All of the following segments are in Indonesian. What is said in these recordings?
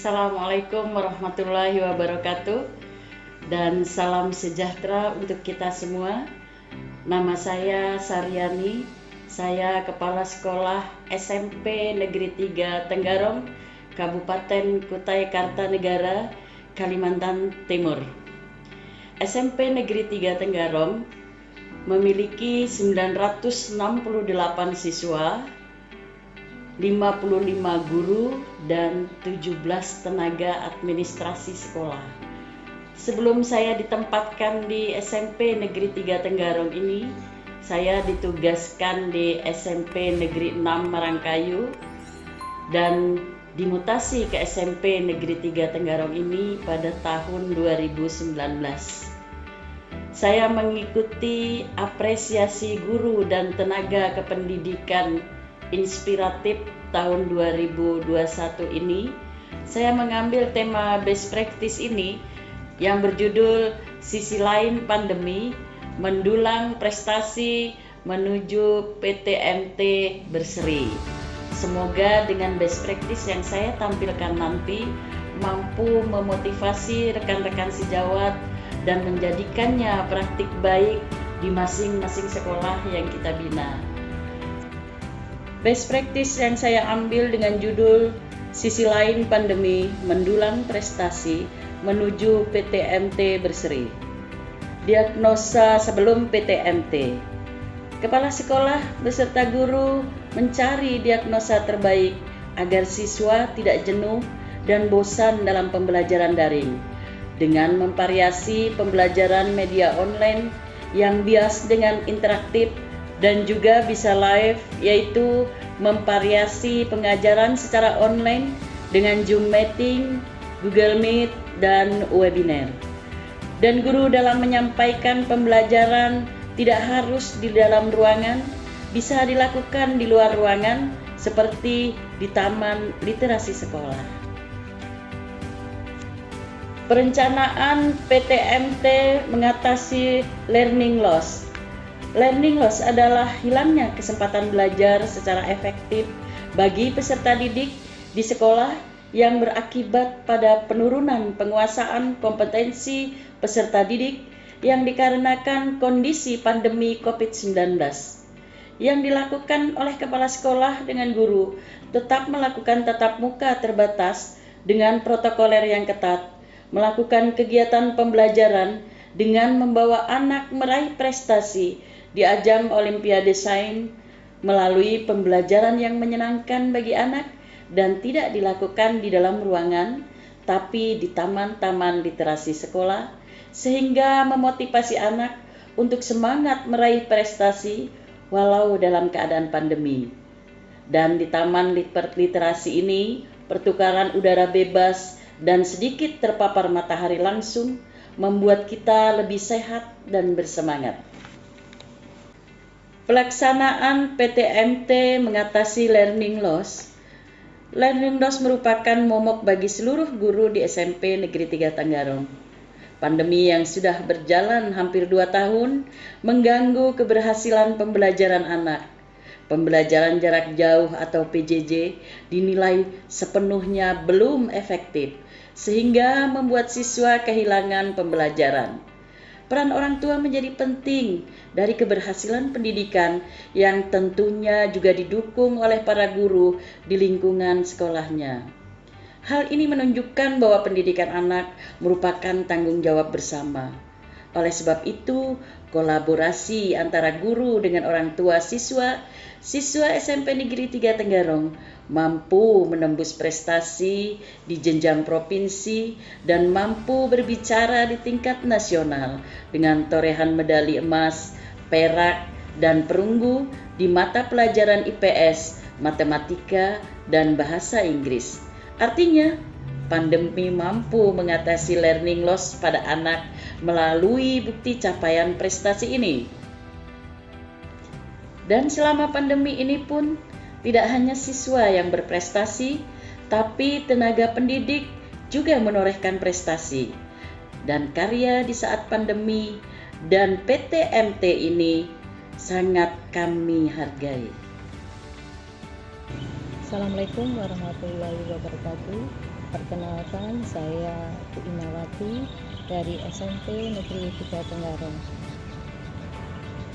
Assalamualaikum warahmatullahi wabarakatuh dan salam sejahtera untuk kita semua. Nama saya Saryani, saya Kepala Sekolah SMP Negeri 3 Tenggarong, Kabupaten Kutai Kartanegara, Kalimantan Timur. SMP Negeri 3 Tenggarong memiliki 968 siswa, 55 guru, dan 17 tenaga administrasi sekolah. Sebelum saya ditempatkan di SMP Negeri 3 Tenggarong ini, saya ditugaskan di SMP Negeri 6 Marangkayu dan dimutasi ke SMP Negeri 3 Tenggarong ini pada tahun 2019. Saya mengikuti apresiasi guru dan tenaga kependidikan inspiratif tahun 2021 ini. Saya mengambil tema best practice ini yang berjudul Sisi Lain Pandemi, Mendulang Prestasi Menuju PTMT Berseri. Semoga dengan best practice yang saya tampilkan nanti mampu memotivasi rekan-rekan sejawat dan menjadikannya praktik baik di masing-masing sekolah yang kita bina. Best practice yang saya ambil dengan judul Sisi Lain Pandemi, Mendulang Prestasi Menuju PTMT Berseri. Diagnosa sebelum PTMT. Kepala sekolah beserta guru mencari diagnosa terbaik agar siswa tidak jenuh dan bosan dalam pembelajaran daring dengan memvariasi pembelajaran media online yang bias dengan interaktif dan juga bisa live, yaitu memvariasi pengajaran secara online dengan Zoom meeting, Google Meet, dan webinar. Dan guru dalam menyampaikan pembelajaran tidak harus di dalam ruangan, bisa dilakukan di luar ruangan seperti di taman literasi sekolah. Perencanaan PTMT mengatasi learning loss. Learning loss adalah hilangnya kesempatan belajar secara efektif bagi peserta didik di sekolah yang berakibat pada penurunan penguasaan kompetensi peserta didik yang dikarenakan kondisi pandemi COVID-19. Yang dilakukan oleh kepala sekolah dengan guru tetap melakukan tatap muka terbatas dengan protokoler yang ketat, melakukan kegiatan pembelajaran dengan membawa anak meraih prestasi di ajang Olimpiade Sains melalui pembelajaran yang menyenangkan bagi anak dan tidak dilakukan di dalam ruangan tapi di taman-taman literasi sekolah, sehingga memotivasi anak untuk semangat meraih prestasi walau dalam keadaan pandemi. Dan di taman literasi ini, pertukaran udara bebas dan sedikit terpapar matahari langsung membuat kita lebih sehat dan bersemangat. Pelaksanaan PTMT mengatasi learning loss. Learning loss merupakan momok bagi seluruh guru di SMP Negeri 3 Tenggarong. Pandemi yang sudah berjalan hampir 2 tahun mengganggu keberhasilan pembelajaran anak. Pembelajaran jarak jauh atau PJJ dinilai sepenuhnya belum efektif, sehingga membuat siswa kehilangan pembelajaran. Peran orang tua menjadi penting dari keberhasilan pendidikan yang tentunya juga didukung oleh para guru di lingkungan sekolahnya. Hal ini menunjukkan bahwa pendidikan anak merupakan tanggung jawab bersama. Oleh sebab itu, kolaborasi antara guru dengan orang tua siswa SMP Negeri 3 Tenggarong mampu menembus prestasi di jenjang provinsi dan mampu berbicara di tingkat nasional dengan torehan medali emas, perak, dan perunggu di mata pelajaran IPS, matematika, dan bahasa Inggris. Artinya, pandemi mampu mengatasi learning loss pada anak melalui bukti capaian prestasi ini. Dan selama pandemi ini pun tidak hanya siswa yang berprestasi, tapi tenaga pendidik juga menorehkan prestasi. Dan karya di saat pandemi dan PTMT ini sangat kami hargai. Assalamualaikum warahmatullahi wabarakatuh. Perkenalkan, saya Bu Imawati dari SMP Negeri 3 Tenggarong.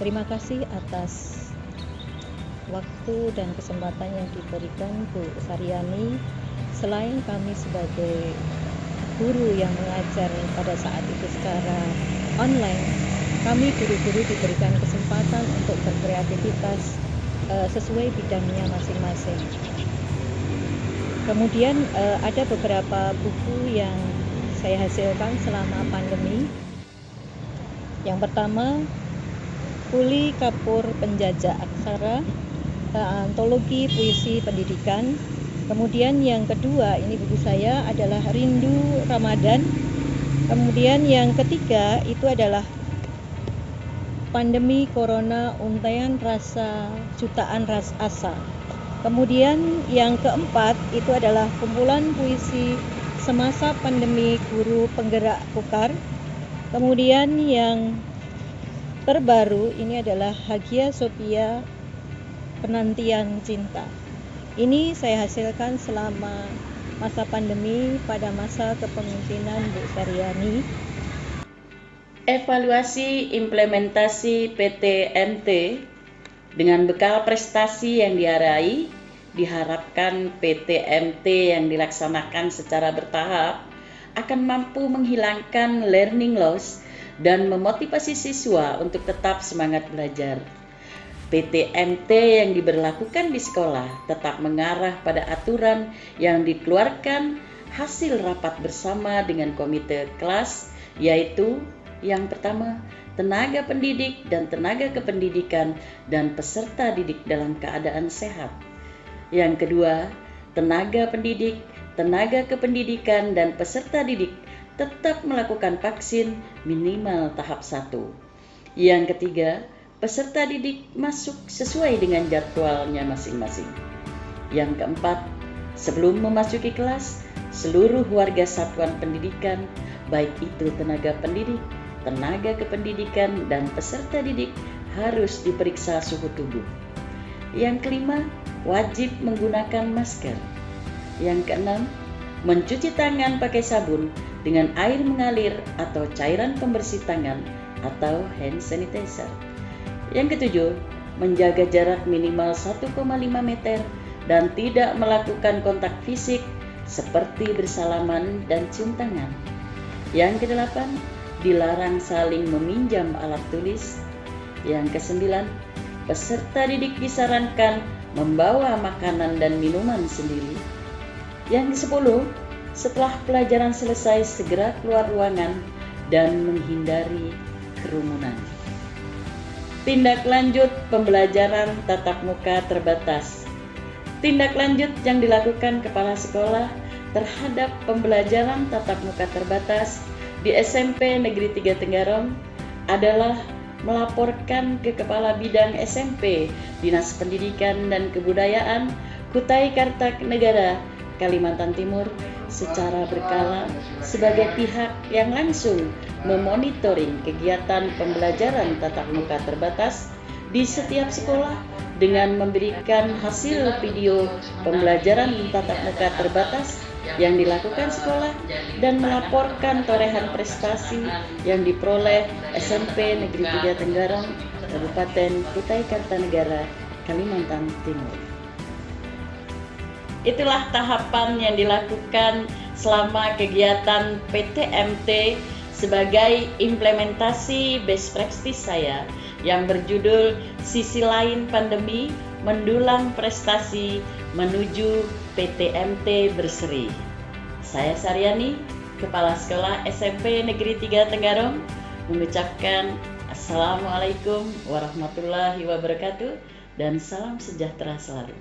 Terima kasih atas waktu dan kesempatan yang diberikan Bu Saryani. Selain kami sebagai guru yang mengajar pada saat itu secara online, kami guru-guru diberikan kesempatan untuk berkreativitas sesuai bidangnya masing-masing. Kemudian ada beberapa buku yang saya hasilkan selama pandemi. Yang pertama, Kuli Kapur Penjajah Aksara, antologi puisi pendidikan. Kemudian yang kedua, ini buku saya adalah Rindu Ramadan. Kemudian yang ketiga itu adalah Pandemi Corona, Untaian Rasa Jutaan Asa. Kemudian yang keempat itu adalah kumpulan puisi semasa pandemi Guru Penggerak Kukar. Kemudian yang terbaru ini adalah Hagia Sophia, Penantian Cinta. Ini saya hasilkan selama masa pandemi pada masa kepemimpinan Bu Saryani. Evaluasi implementasi PTMT dengan bekal prestasi yang diraih, diharapkan PTMT yang dilaksanakan secara bertahap akan mampu menghilangkan learning loss dan memotivasi siswa untuk tetap semangat belajar. PTMT yang diberlakukan di sekolah tetap mengarah pada aturan yang dikeluarkan hasil rapat bersama dengan komite kelas, yaitu yang pertama, tenaga pendidik dan tenaga kependidikan dan peserta didik dalam keadaan sehat. Yang kedua, tenaga pendidik, tenaga kependidikan dan peserta didik tetap melakukan vaksin minimal tahap 1. Yang ketiga, peserta didik masuk sesuai dengan jadwalnya masing-masing. Yang keempat, sebelum memasuki kelas, seluruh warga satuan pendidikan, baik itu tenaga pendidik, tenaga kependidikan, dan peserta didik harus diperiksa suhu tubuh. Yang kelima, wajib menggunakan masker. Yang keenam, mencuci tangan pakai sabun dengan air mengalir atau cairan pembersih tangan atau hand sanitizer. Yang ketujuh, menjaga jarak minimal 1,5 meter dan tidak melakukan kontak fisik seperti bersalaman dan cium tangan. Yang kedelapan, dilarang saling meminjam alat tulis. Yang kesembilan, peserta didik disarankan membawa makanan dan minuman sendiri. Yang kesepuluh, setelah pelajaran selesai segera keluar ruangan dan menghindari kerumunan. Tindak lanjut pembelajaran tatap muka terbatas. Tindak lanjut yang dilakukan kepala sekolah terhadap pembelajaran tatap muka terbatas di SMP Negeri 3 Tenggarong adalah melaporkan ke Kepala Bidang SMP Dinas Pendidikan dan Kebudayaan Kutai Kartanegara, Kalimantan Timur secara berkala sebagai pihak yang langsung memonitoring kegiatan pembelajaran tatap muka terbatas di setiap sekolah dengan memberikan hasil video pembelajaran tatap muka terbatas yang dilakukan sekolah dan melaporkan torehan prestasi yang diperoleh SMP Negeri 3 Tenggarong, Kabupaten Kutai Kartanegara, Kalimantan Timur. Itulah tahapan yang dilakukan selama kegiatan PTMT sebagai implementasi best practice saya yang berjudul Sisi Lain Pandemi Mendulang Prestasi Menuju PTMT Berseri. Saya Saryani, Kepala Sekolah SMP Negeri 3 Tenggarong, mengucapkan Assalamualaikum warahmatullahi wabarakatuh dan salam sejahtera selalu.